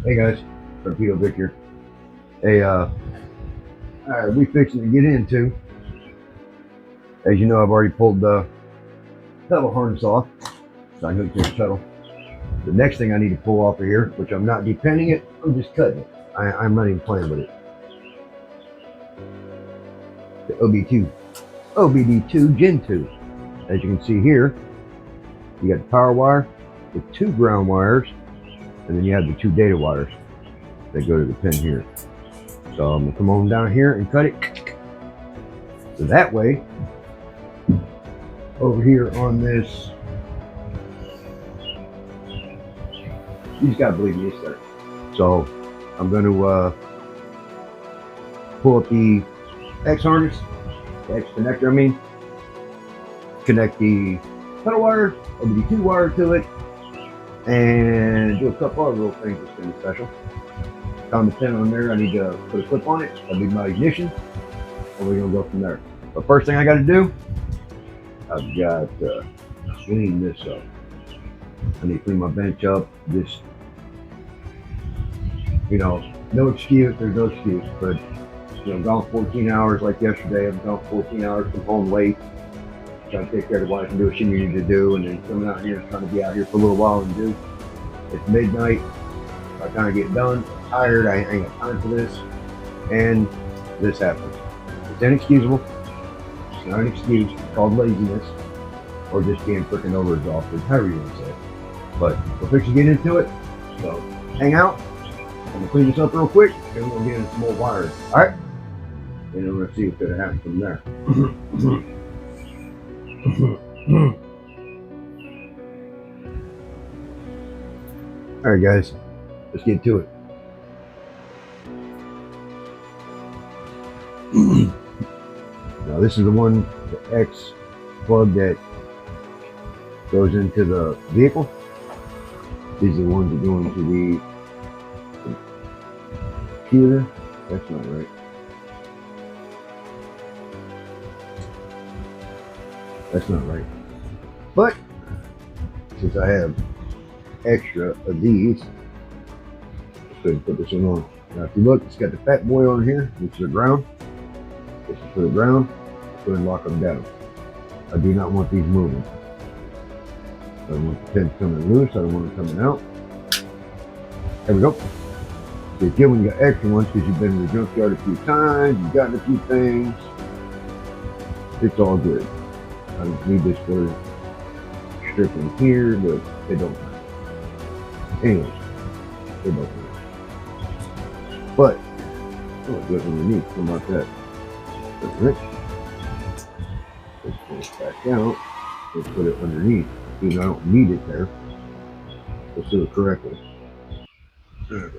Hey guys, Torpedo Vic here. Hey, alright, we fixing to get into. As you know, I've already pulled the pedal harness off, so I hooked to the pedal. The next thing I need to pull off of here, which I'm not depenning it, I'm just cutting it. I'm not even playing with it. The OBD2 Gen 2. As you can see here, you got the power wire, the 2 ground wires, and then you have the 2 data wires that go to the pin here. So I'm gonna come on down here and cut it. So that way, over here on this, you just gotta believe me, it's there. So I'm gonna pull up the X harness, the X connector, connect the pedal wire, OBD2 wire to it, and do a couple other little things that's gonna be special. Found the pin on there, I need to put a clip on it, that'll be my ignition, and we're gonna go from there. But first thing I gotta do, I've got to clean this up. I need to clean my bench up. Just, no excuse, there's no excuse, but gone 14 hours like yesterday. I've gone 14 hours from home late, trying to take care of the wife and do what she needed to do, and then coming out here and trying to be out here for a little while and do. It's midnight. By the time I get done, I'm tired. I ain't got time for this, and this happens. It's inexcusable. It's not an excuse. It's called laziness, or just being freaking overexhausted, however you want to say it. But we'll fix to get into it. So hang out. I'm gonna clean this up real quick, and we're gonna get into some more wires. All right, and then we're gonna see what's gonna happen from there. All right, guys, let's get to it. Now this is the one, the X plug that goes into the vehicle. These are the ones that go into the computer. That's not right. That's not right. But since I have extra of these, let's go ahead and put this one on. Now if you look, it's got the fat boy on here, which is the ground. This is for the ground. Let's go ahead and lock them down. I do not want these moving. I don't want the pins coming loose. I don't want them coming out. There we go. So it's good when you got extra ones because you've been in the junkyard a few times, you've gotten a few things. It's all good. I don't need this for stripping here, but it don't matter. Anyways, it don't matter. But, oh, it goes underneath. How about that? Alright. Let's pull it back out. Let's put it underneath. Even though I don't need it there. Let's do it correctly. Alright.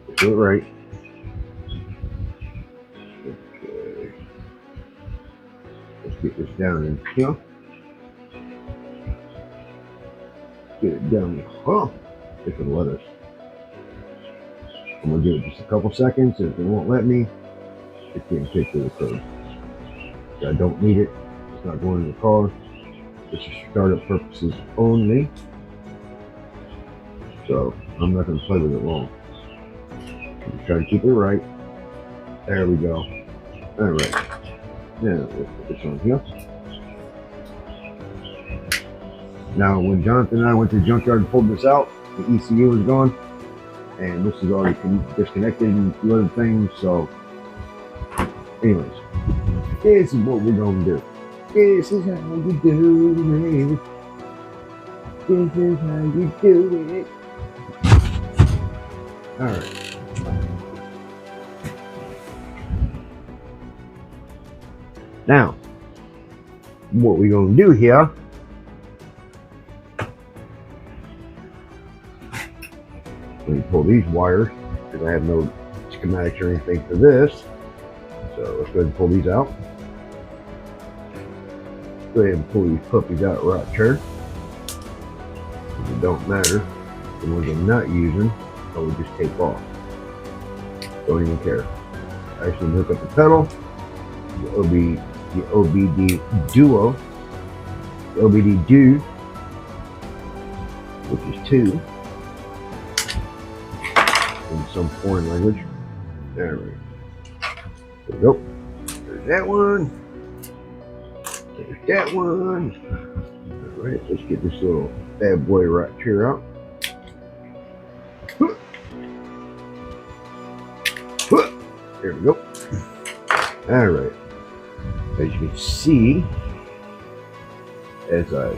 Let's do it right. Okay. Let's get this down in here. Get it down in here. If it'll let us. I'm gonna give it just a couple seconds. If it won't let me, it's getting kicked to the curb. I don't need it. It's not going in the car. This is for startup purposes only. So I'm not going to play with it long. I'm try to keep it right. There we go. All right. Now let's put this on here. Now when Jonathan and I went to the junkyard and pulled this out, the ECU was gone, and this is already disconnected and a few other things. So, anyways, this is what we're going to do. This is how you do it. This is how you do it. Alright. Now, what we're going to do here, let me pull these wires, because I have no schematics or anything for this. So let's go ahead and pull these out. Go ahead and pull these puppies out right here. It don't matter. The ones I'm not using, I will just take off. Don't even care. I actually hook up the pedal, the OBD Duo, the OBD Duo, which is 2. in some foreign language. All right. There we go. There's that one. There's that one. All right, let's get this little bad boy right here out. There we go. All right. As you can see, as I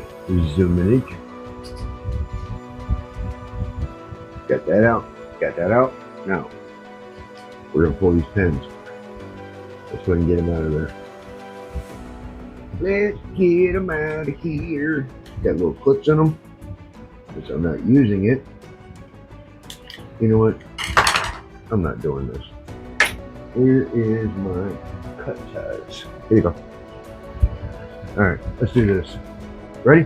zoom in it, got that out. Got that out. Now, we're going to pull these pins. Let's go ahead and get them out of there. Let's get them out of here. Got little clips in them, since I'm not using it. You know what? I'm not doing this. Here is my cut ties. Here you go. All right, let's do this. Ready?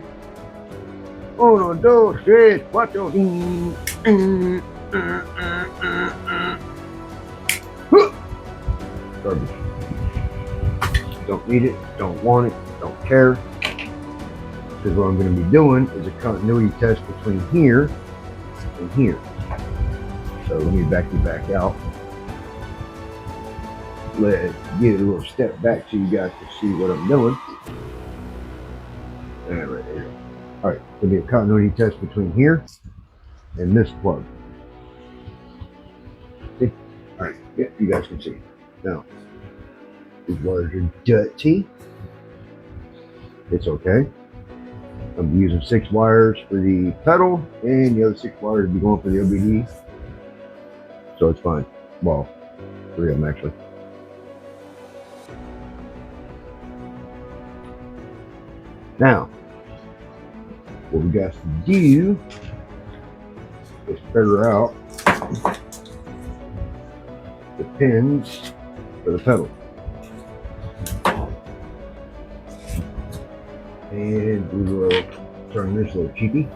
1, 2, 3, 4. Garbage. Don't need it, don't want it, don't care. Because what I'm going to be doing is a continuity test between here and here. So let me back you back out. Let's get a little step back so you guys can see what I'm doing. All right, there you go. All right, there'll be a continuity test between here and this plug. See? All right, yeah, you guys can see. Now, these wires are dirty. It's okay. I'm using 6 wires for the pedal, and the other 6 wires will be going for the OBD. So it's fine. Well, 3 of them actually. Now, what we got to do is figure out the pins for the pedal. And we will turn this little cheapy.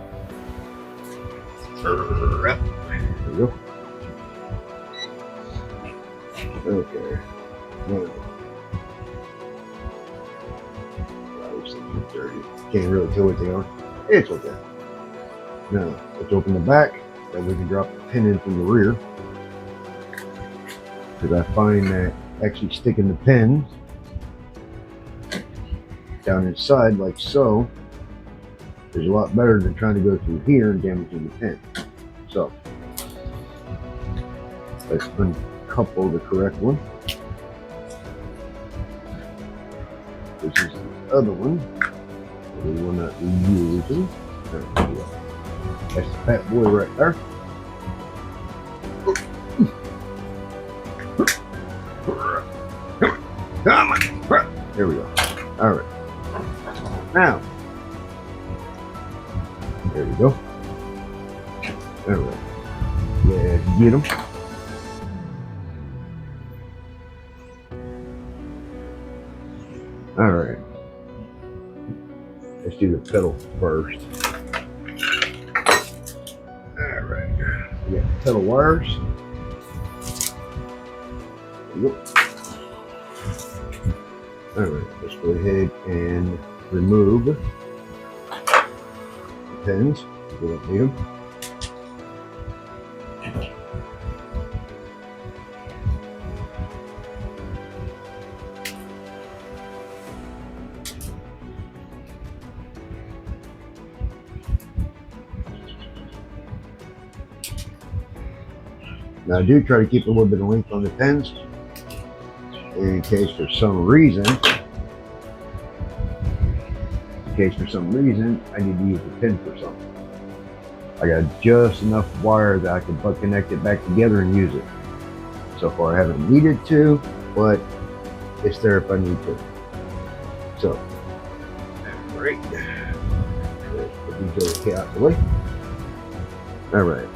There we go. Okay. Now, dirty. Can't really tell what they are. It's okay. Now, let's open the back, then we can drop the pin in from the rear. Because I find that actually sticking the pin down inside like so is a lot better than trying to go through here and damaging the pin. So, let's uncouple the correct one. This is the other one. The one that we're using. That's the fat boy right there. Come on. There we go. All right. Now, there we go. All right. Let's get them. All right. Let's do the pedal first. All right. We got the pedal wires. Yep. All right. Let's go ahead and remove the pins. We don't need them. Now I do try to keep a little bit of length on the pins in case for some reason I need to use the pin for something. I got just enough wire that I can butt connect it back together and use it. So far I haven't needed to, but it's there if I need to. So, great. Let's put these okay out of the way. All right.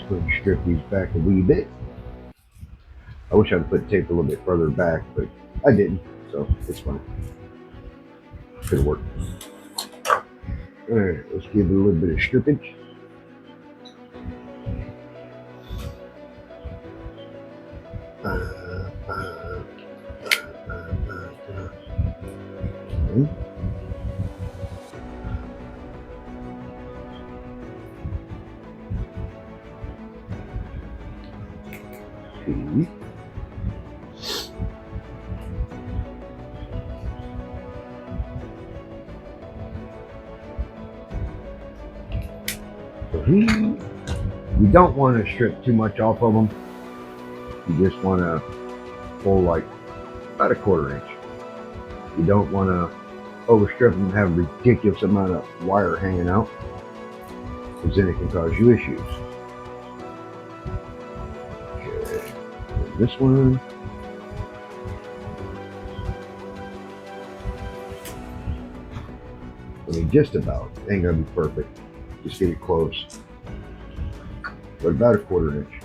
Go ahead and strip these back a wee bit. I wish I'd put tape a little bit further back, but I didn't, so it's fine. Could work. Alright, let's give it a little bit of strippage. Okay. P. You don't want to strip too much off of them. You just want to pull like about a 1/4 inch. You don't want to overstrip them and have a ridiculous amount of wire hanging out, because then it can cause you issues. Okay, this one. I mean, just about. Ain't gonna be perfect. Just get it close. But about a 1/4 inch.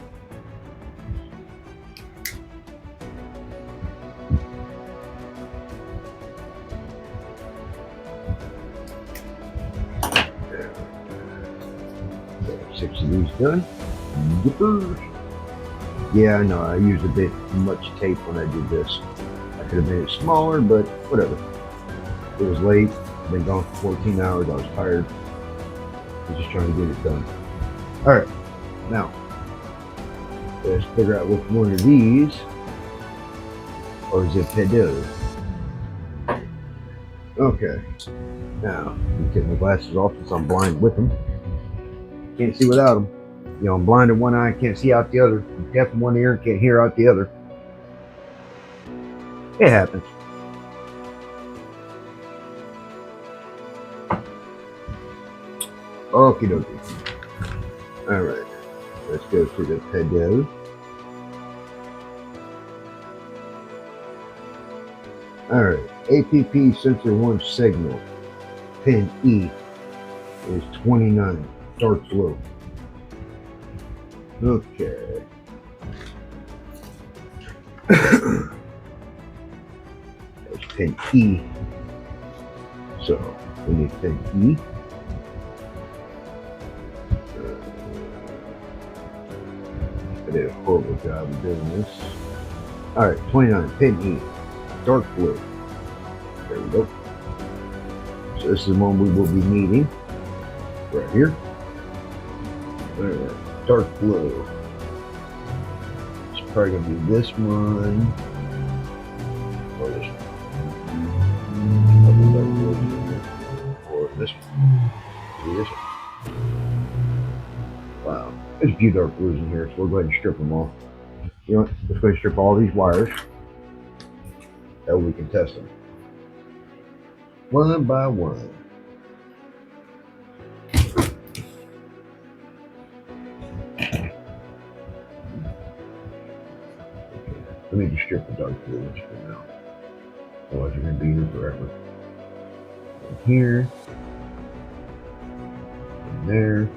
There. 6 of these done. Yippers. Yeah, I know. I used a bit much tape when I did this. I could have made it smaller, but whatever. It was late. Been gone for 14 hours. I was tired. I was just trying to get it done. All right. Now, let's figure out which one of these, or is it pedal? Okay. Now, I'm taking my glasses off since I'm blind with them. Can't see without them. You know, I'm blind in one eye, can't see out the other. I'm deaf in one ear, can't hear out the other. It happens. Okie dokie. Alright. Let's go to the pedal. Alright. APP sensor 1 signal. Pin E is 29. Dark blue. Okay. There's pin E. So we need pin E. I did a horrible job of doing this. Alright, 29, pin E. Dark blue. There we go. So this is the one we will be needing. Right here. Alright. Dark blue. It's probably going to be this one or this one. Or this one. Maybe this one. Wow. There's a few dark blues in here, so we'll go ahead and strip them all. You know what? Let's go ahead and strip all these wires. That way we can test them. One by one. Let me just strip the dark blue ones for now. Otherwise you're going to be here forever. And here. And there.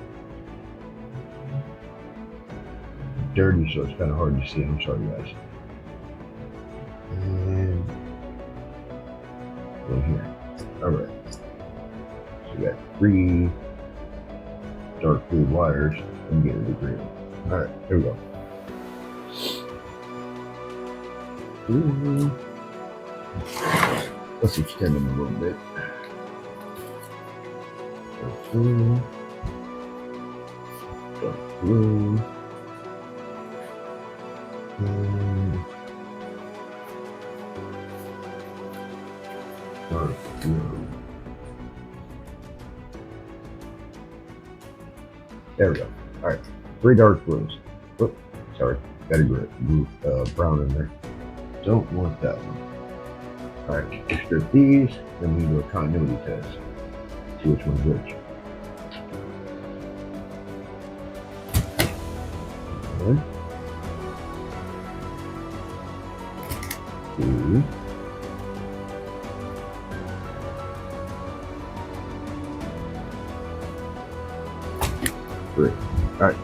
Dirty, so it's kind of hard to see. I'm sorry, guys. And go here. Alright. So we got 3 dark blue wires. I'm getting the green. Alright, here we go. Let's extend them a little bit. Dark blue. Dark blue. And dark blue. There we go. Alright. 3 dark blues. Whoop, sorry. Got a blue, brown in there. Don't want that one. Alright, let's strip these, then we do a continuity test. See which one's which. One, 2, 3. Alright.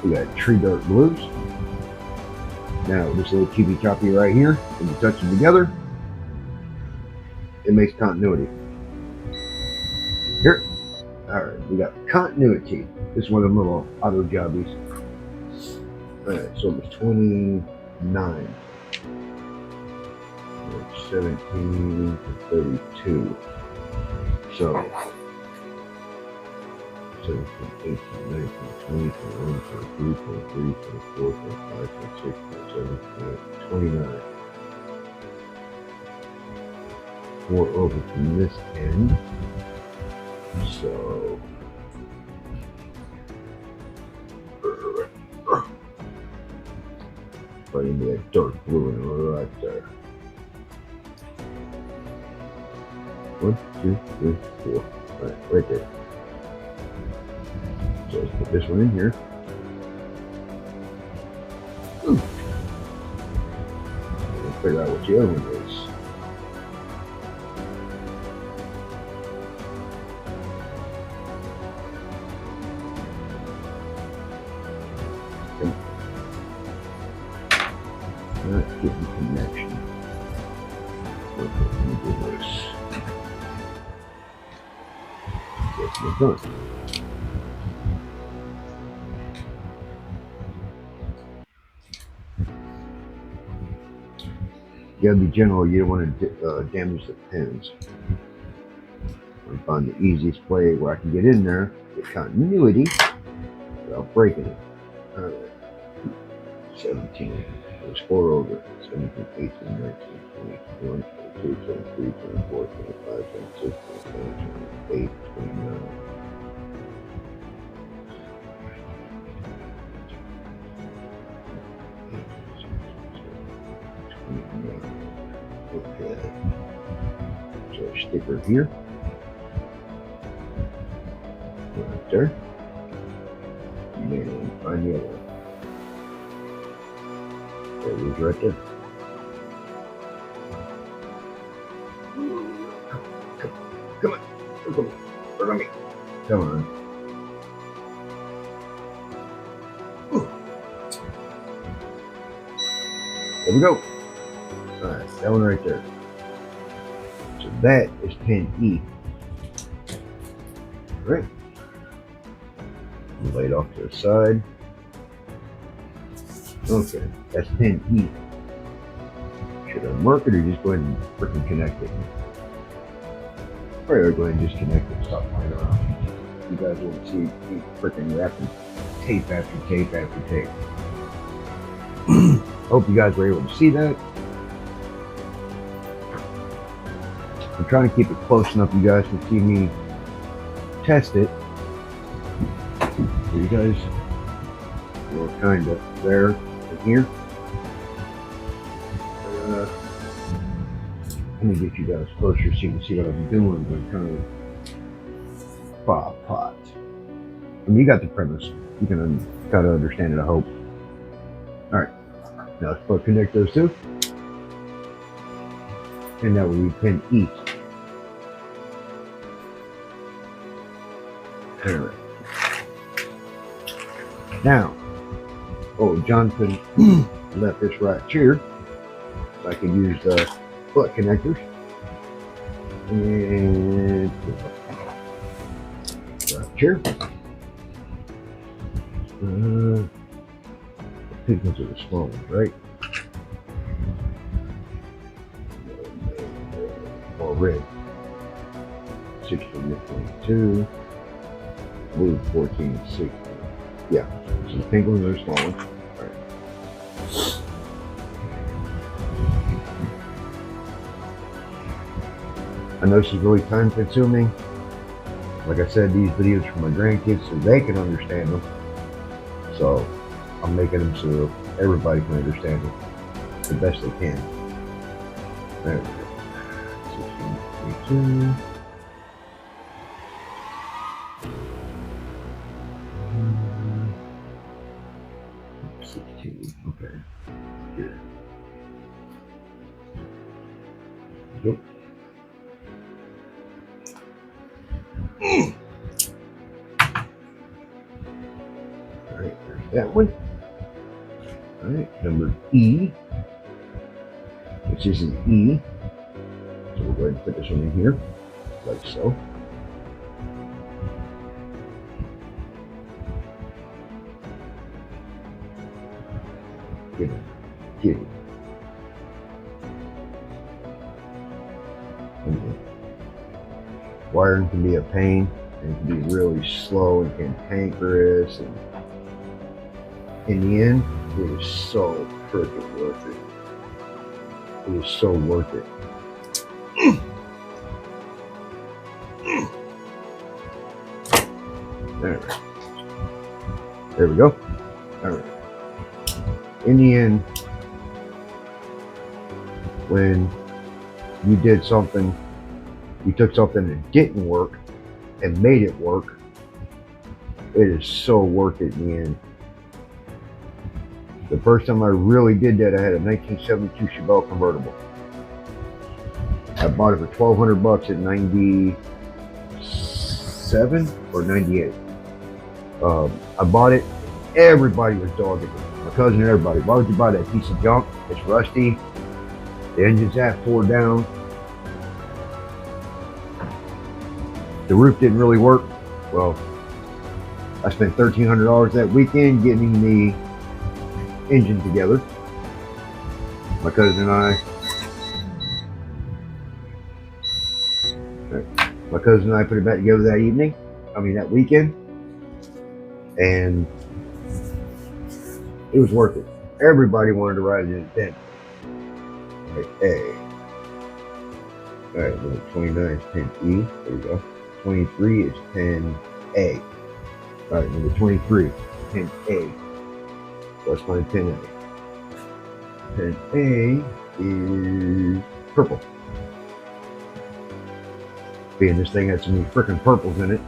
We got 3 dark blues. Now this little chibi choppy right here, when you touch them together, it makes continuity. Here. Alright, we got continuity. This is one of them little auto jobbies. Alright, so it was 29. That's 17 to 32. So 17, 18, 19, 20, 21, 22, 23, 24, 25, 26, 27, 28, 29. 4 over from this end. So right into that dark blue one right there. 1, 2, 3, 4. Right there. So let's put this one in here. And figure out what the other one is. Not getting connection. Okay, let me do this. Guess we're done. You gotta be general. You don't want to damage the pins. I find the easiest way where I can get in there, get continuity without breaking it. Alright. 17. There's 4 over. 17, 18, 19, 20, 21, 22, 23, 24, 25, 26, 27, 28, 29. Okay. So a sticker here. Right there. And then find the other one. There it is right there. Come on. Look at me. Come on. There we go. Alright, that one right there. So that is pin E. Alright. Lay it off to the side. Okay, that's pin E. Should I mark it or just go ahead and freaking connect it? Or go ahead and just connect it, stop playing around. You guys won't see me freaking wrapping tape after tape after tape. Hope you guys were able to see that. I'm trying to keep it close enough you guys can see me test it. So you guys were kind of there and here. Let me get you guys closer so you can see what I'm doing, but kind of pot. I mean, you got the premise. You can kind of understand it, I hope. Alright, now let's go connect those two. And that will be pin E. Alright. Now, Jonathan left this right here. So I can use the butt connectors. And right here. I think those are the small ones, right? Or red. 16 to 22. Blue 14 to 16. Yeah. So the pink ones are the small ones. Alright. I know this is really time consuming. Like I said, these videos for my grandkids so they can understand them. So I'm making them so everybody can understand them the best they can. There we go. 16, 16, okay. Here. Yep. Alright, there's that one. Alright, number E, which is an E. So we'll go ahead and put this one in here, like so. Get it. Wiring can be a pain and can be really slow and cantankerous, and in the end, it is so freaking worth it. It is so worth it. Alright. There we go. Alright. In the end, when you did something, you took something that didn't work and made it work, it is so worth it in the end. The first time I really did that, I had a 1972 Chevelle convertible. I bought it for $1,200 at 97 or 98. I bought it. Everybody was dogging me. My cousin and everybody. Why would you buy that piece of junk? It's rusty. The engine's half tore down. The roof didn't really work. Well, I spent $1,300 that weekend getting the engine together. My cousin and I put it back together that weekend, and it was worth it. Everybody wanted to ride it then. Right, A. Alright, number 29 is 10E. There we go. 23 is 10A. Alright, number 23, 10A. Let's find 10A. 10A is purple. Being this thing had so many freaking purples in it.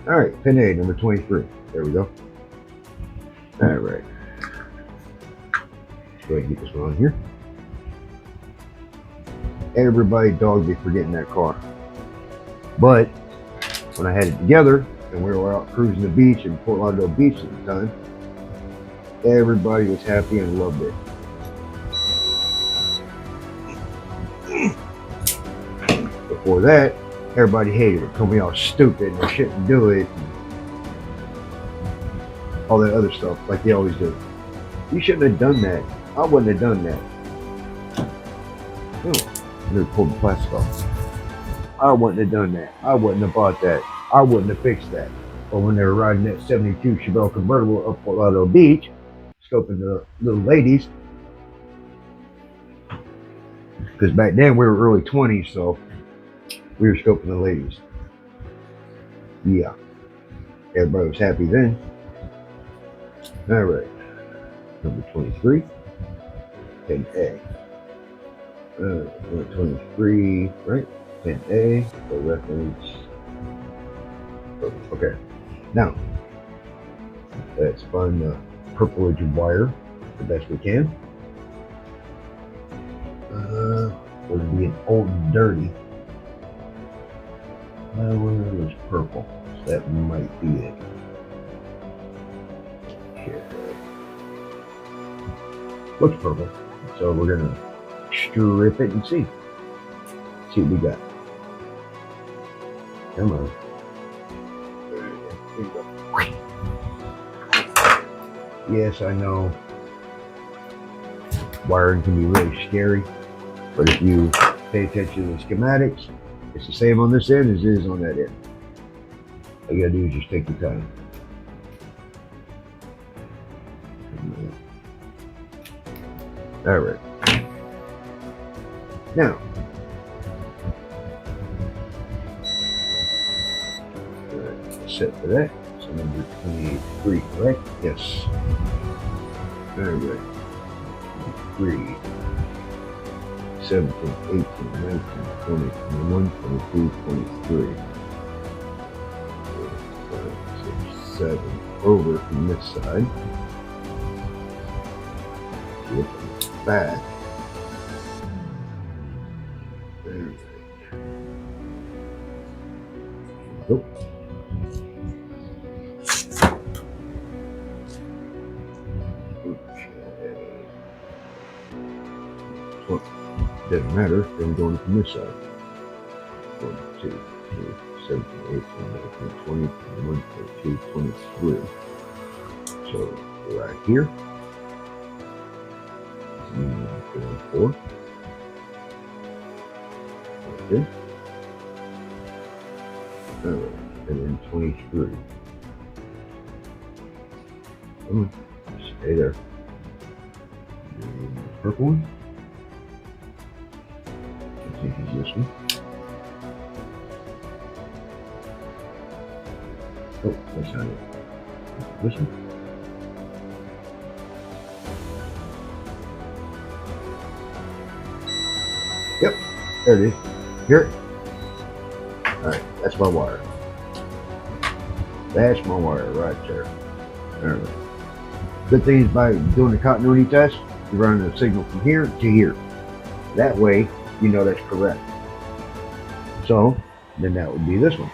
Alright, 10A, number 23. There we go. Alright. Go ahead and get this one on here. Everybody dogged me for getting that car. But when I had it together and we were out cruising the beach in Fort Lauderdale Beach at the time, everybody was happy and loved it. Before that, everybody hated it, told me I was stupid and I shouldn't do it, and all that other stuff like they always do. You shouldn't have done that. I wouldn't have done that. Oh, I never pulled the plastic off. I wouldn't have done that. I wouldn't have bought that. I wouldn't have fixed that. But when they were riding that 72 Chevelle convertible up Fort Lauderdale Beach, scoping the little ladies, because back then we were early 20s, so we were scoping the ladies. Yeah. Everybody was happy then. Alright. Number 23. 10A. Number 23, right? 10A, for reference. Okay. Now, let's find the purplish wire the best we can. We're being old and dirty. Where is purple? So that might be it. Okay. Looks purple. So we're gonna strip it and see what we got. Come on. There you go. Yes, I know wiring can be really scary, but if you pay attention to the schematics, it's the same on this end as it is on that end. All you gotta do is just take your time. All right. Now, set for that. So number 23, correct? Yes. All right. 23, 17, 18, 19, 20, 21, 22, 23. 5, 6, 7. Over from this side. Flip it back. There we go. Well, doesn't matter, then we're going from this side. 1, 2, 3, 17, 18, 19, 20, 21, 22, 23. So right here. 4. Right there. 23. Come on, stay there. And the purple one. I think it's this one. Oh, that's not it. This one. Yep, there it is. Here. Alright, that's my wire. That's my wire right there. There we go. Good thing is by doing the continuity test, you're running the signal from here to here. That way, you know that's correct. So, then that would be this one.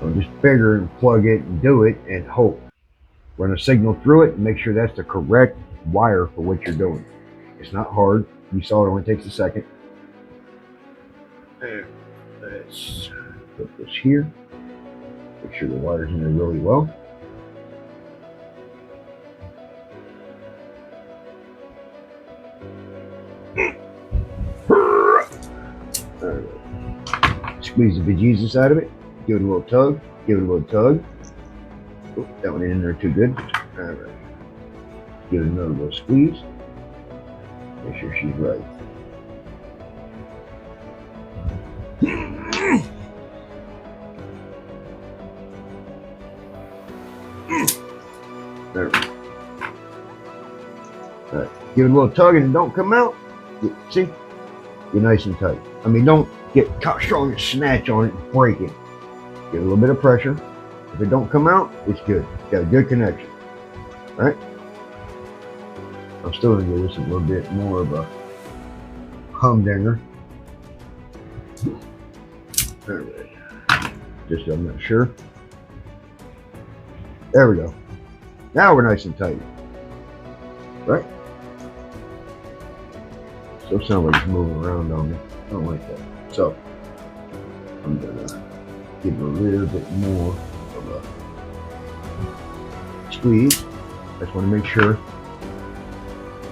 So just figure and plug it and do it and hope. Run a signal through it and make sure that's the correct wire for what you're doing. It's not hard. You saw it only takes a second. And let's put this here. Make sure the wire's in there really well. Squeeze the bejesus out of it. Give it a little tug. Give it a little tug. Oh, that one ain't in there too good. All right. Give it another little squeeze. Make sure she's right. There we go. All right. Give it a little tug and don't come out. See? You're nice and tight. I mean, don't get caught strong and snatch on it and break it. Give it a little bit of pressure. If it don't come out, it's good. Got a good connection. All right? I'm still going to give this a little bit more of a humdinger. All right. Just I'm not sure. There we go. Now we're nice and tight. Right? Still sound like it's moving around on me. I don't like that. So I'm gonna give it a little bit more of a squeeze. I just want to make sure.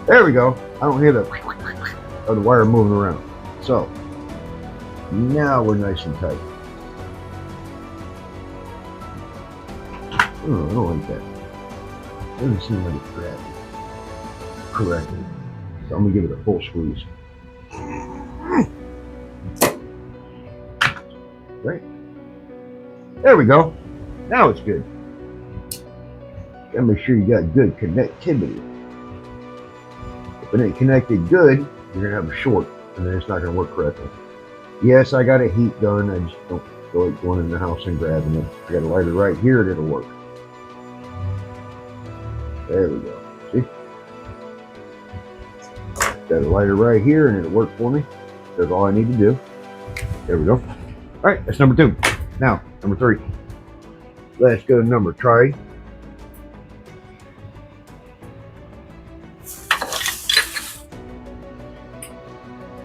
There we go. I don't hear the of the wire moving around. So now we're nice and tight. Oh, I don't like that. It doesn't seem like it's grabbing correctly. So I'm gonna give it a full squeeze. Right. There we go. Now it's good. Gotta make sure you got good connectivity. If it ain't connected good, you're gonna have a short, and then it's not gonna work correctly. Yes, I got a heat gun. I just don't feel like going in the house and grabbing it. I got a lighter right here, and it'll work. There we go. See? Got a lighter right here, and it'll work for me. That's all I need to do. There we go. All right, that's number 2. Now, number 3. Let's go to number 3.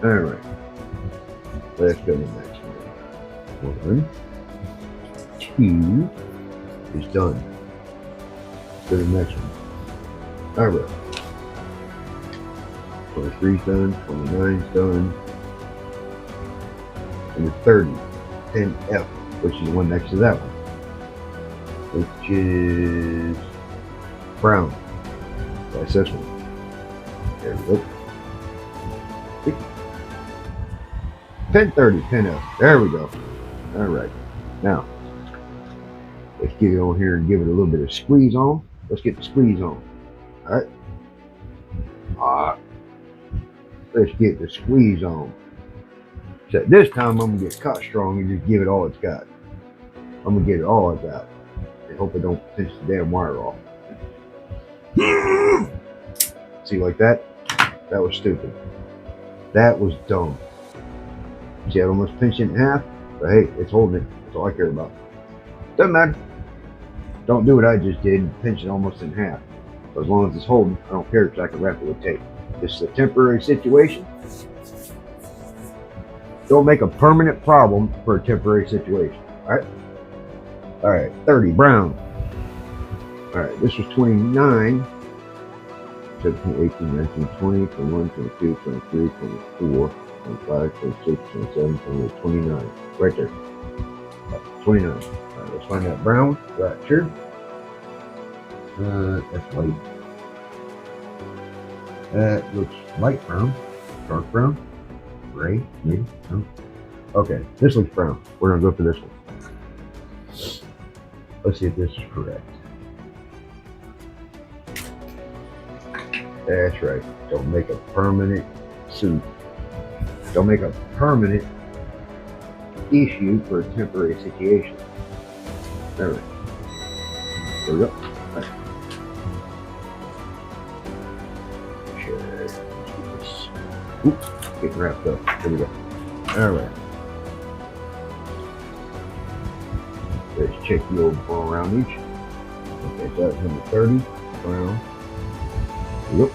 All right. Let's go to the next one. 1, 2 is done. Let's go to the next one. All right. 23's done. 29's done. And the 30. 10F, which is the one next to that one, which is brown. That's this one. There we go. 1030, 10F. There we go. All right. Now, let's get it on here and give it a little bit of squeeze on. Let's get the squeeze on. All right. Let's get the squeeze on. So this time I'm gonna get caught strong and just give it all it's got. I'm gonna get it all I got. I hope I don't pinch the damn wire off. See, like that? That was stupid. That was dumb. See, I almost pinched it in half, but hey, it's holding it. That's all I care about. Doesn't matter. Don't do what I just did and pinch it almost in half. But as long as it's holding, I don't care because I can wrap it with tape. This is a temporary situation. Don't make a permanent problem for a temporary situation. All right? All right, 30, brown. All right, this was 29, 17, 18, 19, 20, 21, 22, 23, 24, 25, 26, 27, 28, 29. Right there. 29. All right, let's find that brown right here. That's white. That looks light brown, dark brown, gray, maybe. No. Okay, this looks brown. We're gonna go for this one. Let's see if this is correct. That's right. Don't make a permanent suit. Don't make a permanent issue for a temporary situation. There we go. There we go. Right. Oops, getting wrapped up. There we go. All right. Let's check the old ball around each. Okay, so that's number 30. Brown. Yep.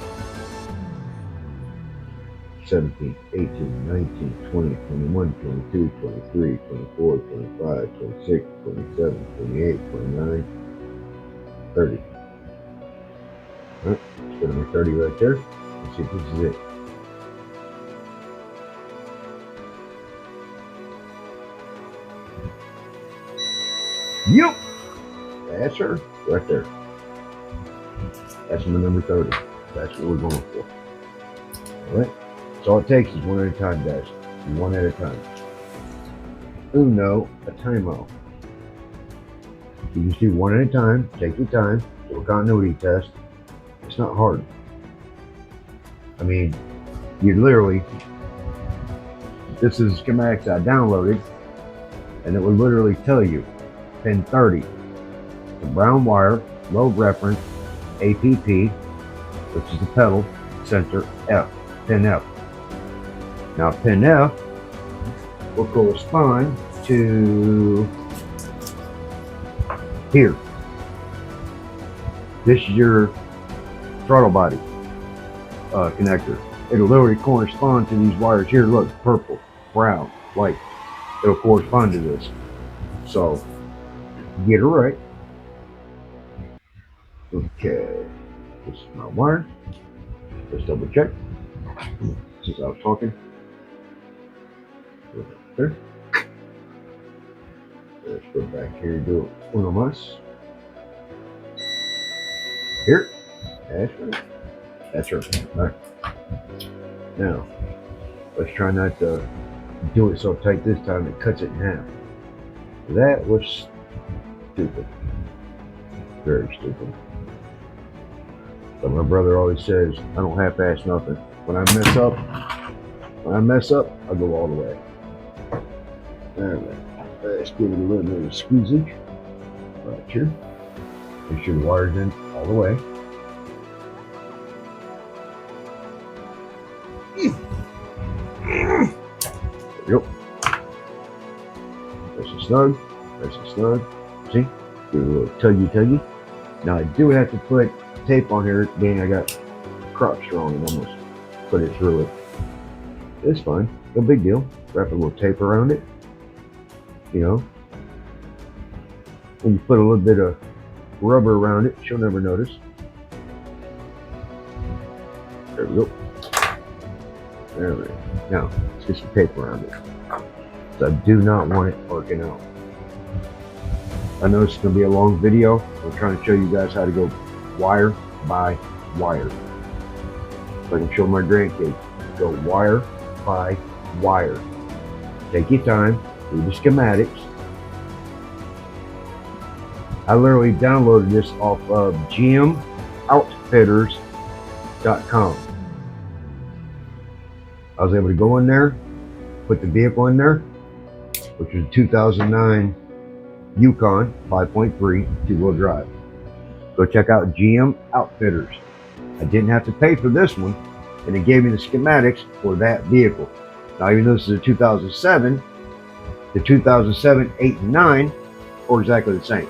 17, 18, 19, 20, 21, 22, 23, 24, 25, 26, 27, 28, 29, 30. All right, let's put number 30 right there. Let's see if this is it. Yep, that's her right there. That's my number 30. That's what we're going for. All right. So all it takes is one at a time, guys. One at a time. Uno, a timeout. You just do one at a time. Take your time. Do a continuity test. It's not hard. I mean, you literally, this is schematics I downloaded, and it would literally tell you pin 30. The brown wire, low reference, APP, which is the pedal, center F, pin F. Now pin F will correspond to here. This is your throttle body connector. It'll literally correspond to these wires here. Look, purple, brown, white. It'll correspond to this. So get it right. Okay, this is my wire. Let's double check since I was talking. There. Let's go back here and do uno más. Here. That's right. That's right. All right. Now, let's try not to do it so tight this time it cuts it in half. That was stupid. Very stupid. But my brother always says, I don't half-ass nothing. When I mess up, I go all the way. Alright, let's give it a little bit of squeezage right here. Make sure the wire's in all the way. There we go. Nice and snug. Nice and snug. See? Give it a little tuggy. Now I do have to put tape on here, being I got crotch strong and almost put it through it. It's fine. No big deal. Wrap a little tape around it. You know, when you put a little bit of rubber around it, she'll never notice. There we go. There we go. Now, let's get some tape around it. So I do not want it working out. I know it's going to be a long video. I'm trying to show you guys how to go wire by wire. So I can show my grandkids. Go wire by wire. Take your time. Do the schematics. I literally downloaded this off of GMOutfitters.com. I was able to go in there, put the vehicle in there, which was a 2009 Yukon 5.3 two-wheel drive. Go check out GM Outfitters. I didn't have to pay for this one, and it gave me the schematics for that vehicle. Now, even though this is a 2007, the 2007, 8, and 9 are exactly the same.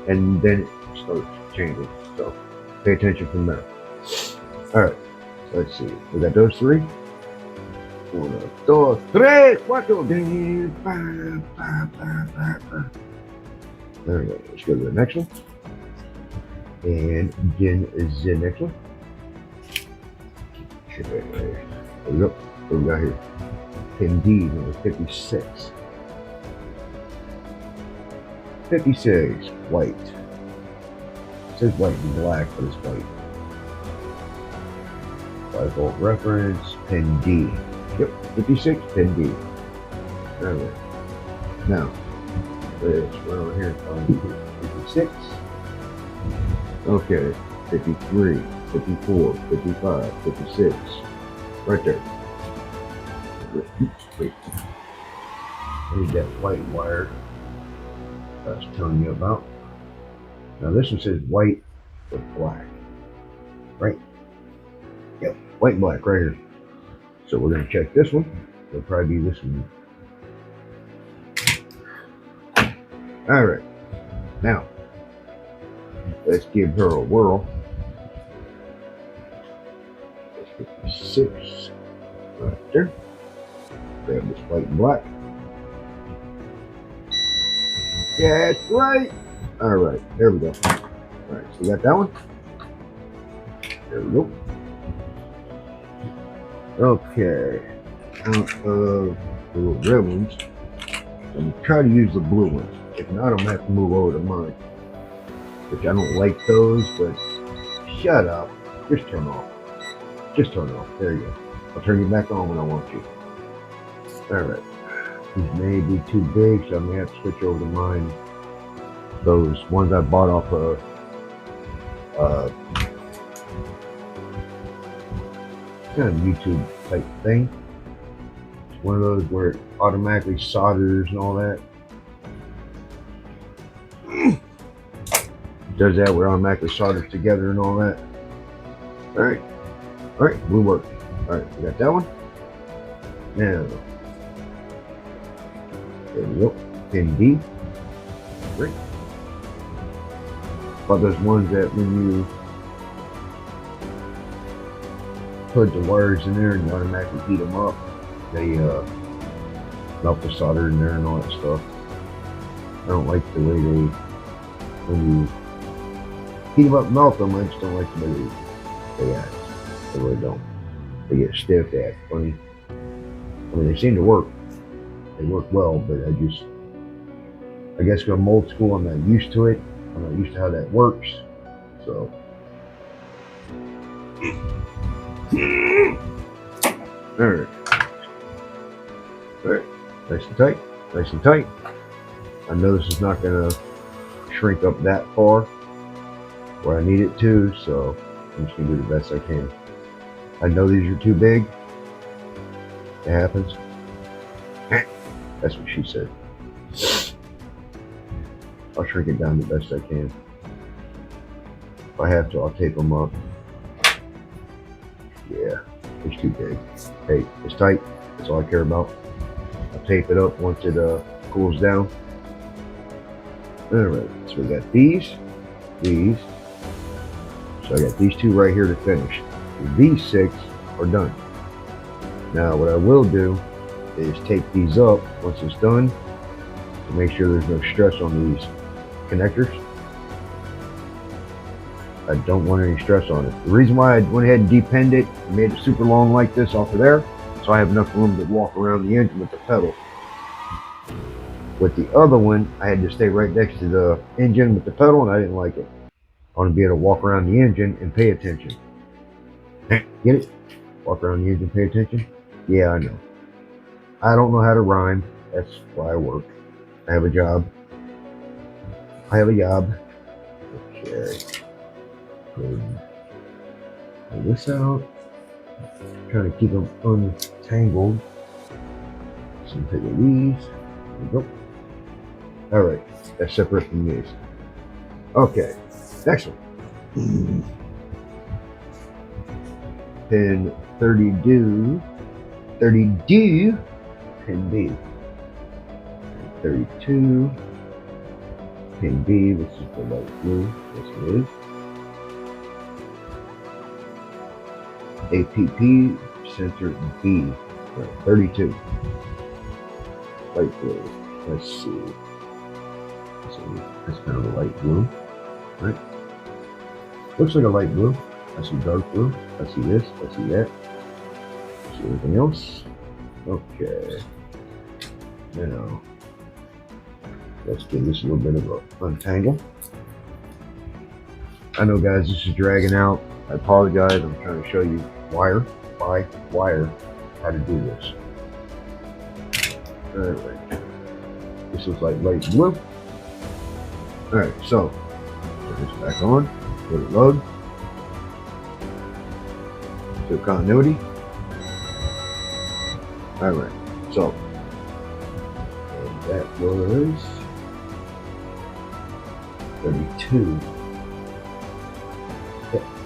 And then it starts changing. So pay attention from there. All right. So let's see. We got those three. 1, 2, 3, 4. There we go. Let's go to the next one. And then is the next one. There we go. What do we got here? Pin D, number 56. 56, white. It says white and black, but it's white. 5-volt reference, pin D. Yep, 56, pin D. Alright. Now, this, we're over here on 56. Okay, 53, 54, 55, 56. Right there. Wait. I need that white wire I was telling you about. Now this one says white with black. Right? Yep, white and black right here. So we're going to check this one. It'll probably be this one. Alright. Now, let's give her a whirl. 56. Right there. Grab this white and black. Yeah, that's right. Alright, there we go. Alright, so we got that one. There we go. Okay. Out of the little red ones, I'm going to try to use the blue ones. If not, I'm going to have to move over to mine. Which I don't like those, but shut up. Just turn off. Just turn off. There you go. I'll turn you back on when I want you. Alright. These may be too big, so I may have to switch over to mine. Those ones I bought off of kind of YouTube type thing. It's one of those where it automatically solders and all that. It does that where it automatically solders together and all that. Alright. Alright, blue work. Alright, we got that one. Now, there we go. Pin D. Great. But there's ones that when you put the wires in there and you automatically heat them up, they melt the solder in there and all that stuff. I don't like the way they, when you heat them up and melt them, I just don't like the way they act. They really don't. They get stiff, they act funny. I mean, they seem to work. They work well, but I guess because I'm old school, I'm not used to it. I'm not used to how that works. So. Alright. Alright. Nice and tight. Nice and tight. I know this is not going to shrink up that far where I need it to, so I'm just going to do the best I can. I know these are too big. It happens. That's what she said. I'll shrink it down the best I can. If I have to, I'll tape them up. Yeah, it's too big. Hey, it's tight. That's all I care about. I'll tape it up once it cools down. Alright, so we got these. So I got these two right here to finish. These 6 are done. Now what I will do is take these up once it's done to make sure there's no stress on these connectors. I don't want any stress on it. The reason why I went ahead and depenned it and made it super long like this off of there, so I have enough room to walk around the engine with the pedal. With the other one, I had to stay right next to the engine with the pedal, and I didn't like it. I want to be able to walk around the engine and pay attention. Get it? Walk around the engine, pay attention? Yeah, I know. I don't know how to rhyme. That's why I work. I have a job. Okay. Pull this out. Trying to keep them untangled. So take these. There we go. Alright. That's separate from these. Okay. Next one. Pin 32. Pin B. 32. Pin B, which is the light blue. Yes, it is. APP center B. Right, 32. Light blue. Let's see. So that's kind of a light blue, right? Looks like a light blue. I see dark blue. I see this. I see that. I see anything else? Okay. Now, Let's give this a little bit of a untangle. I know, guys, this is dragging out. I apologize. I'm trying to show you wire by wire how to do this. All right. This looks like light blue. All right, so turn this back on. Let it load. To continuity. All right, so and that was 32.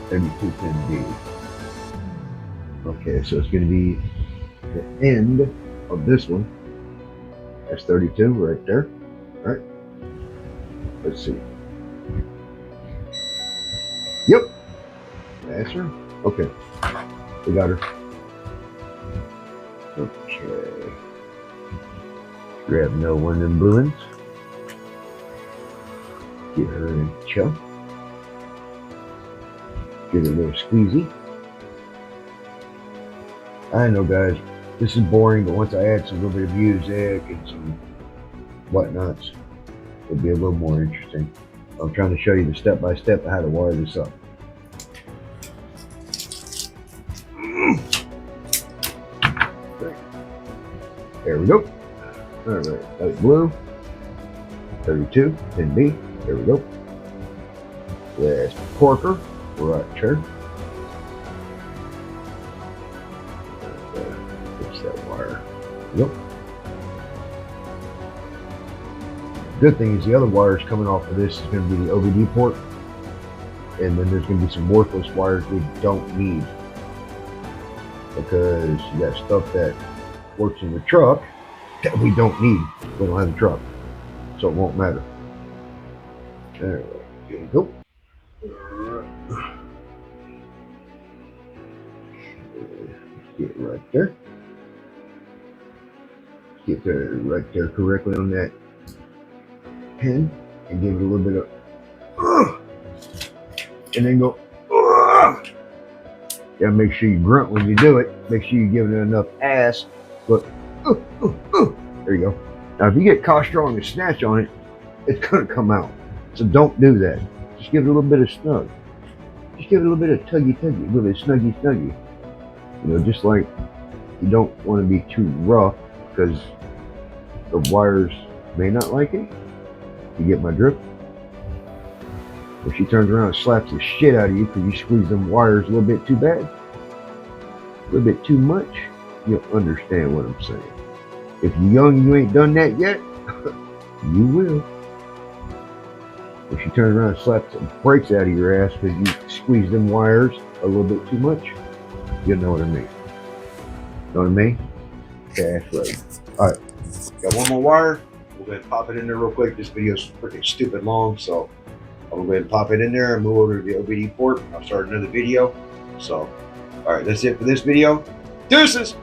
32 pin B. Okay, so it's going to be the end of this one. That's 32 right there. All right. Let's see. Yep. That's her. Okay. We got her. Okay. Grab no one of them blue ones. Get her in chuck. Give it a little squeezy. I know, guys, this is boring, but once I add some little bit of music and some whatnots, it'll be a little more interesting. I'm trying to show you the step-by-step of how to wire this up. There we go. All right, light blue, 32, pin B. There we go. Last corker, right here. Fix that wire. Yep. Good thing is the other wires coming off of this is going to be the OBD port, and then there's going to be some worthless wires we don't need because you got stuff that works in the truck that we don't need. We don't have the truck, so it won't matter. There we go. Get right there. Get there right there correctly on that pin and give it a little bit of and then go gotta make sure you grunt when you do it. Make sure you're giving it enough ass. But there you go. Now if you get caught strong and snatch on it, it's gonna come out. So don't do that. Just give it a little bit of snug. Just give it a little bit of tuggy, a little bit of snuggy. You know, just like you don't want to be too rough because the wires may not like it. You get my drift? If she turns around and slaps the shit out of you because you squeeze them wires a little bit too bad, a little bit too much, you'll understand what I'm saying. If you're young and you ain't done that yet, you will. If she turns around and slaps some brakes out of your ass because you squeeze them wires a little bit too much, you know what I mean. Know what I mean? Okay, that's right. All right, got one more wire. We'll go ahead and pop it in there real quick. This video's freaking stupid long, so I'm gonna go ahead and pop it in there and move over to the OBD port. I'll start another video. So, all right, that's it for this video. Deuces!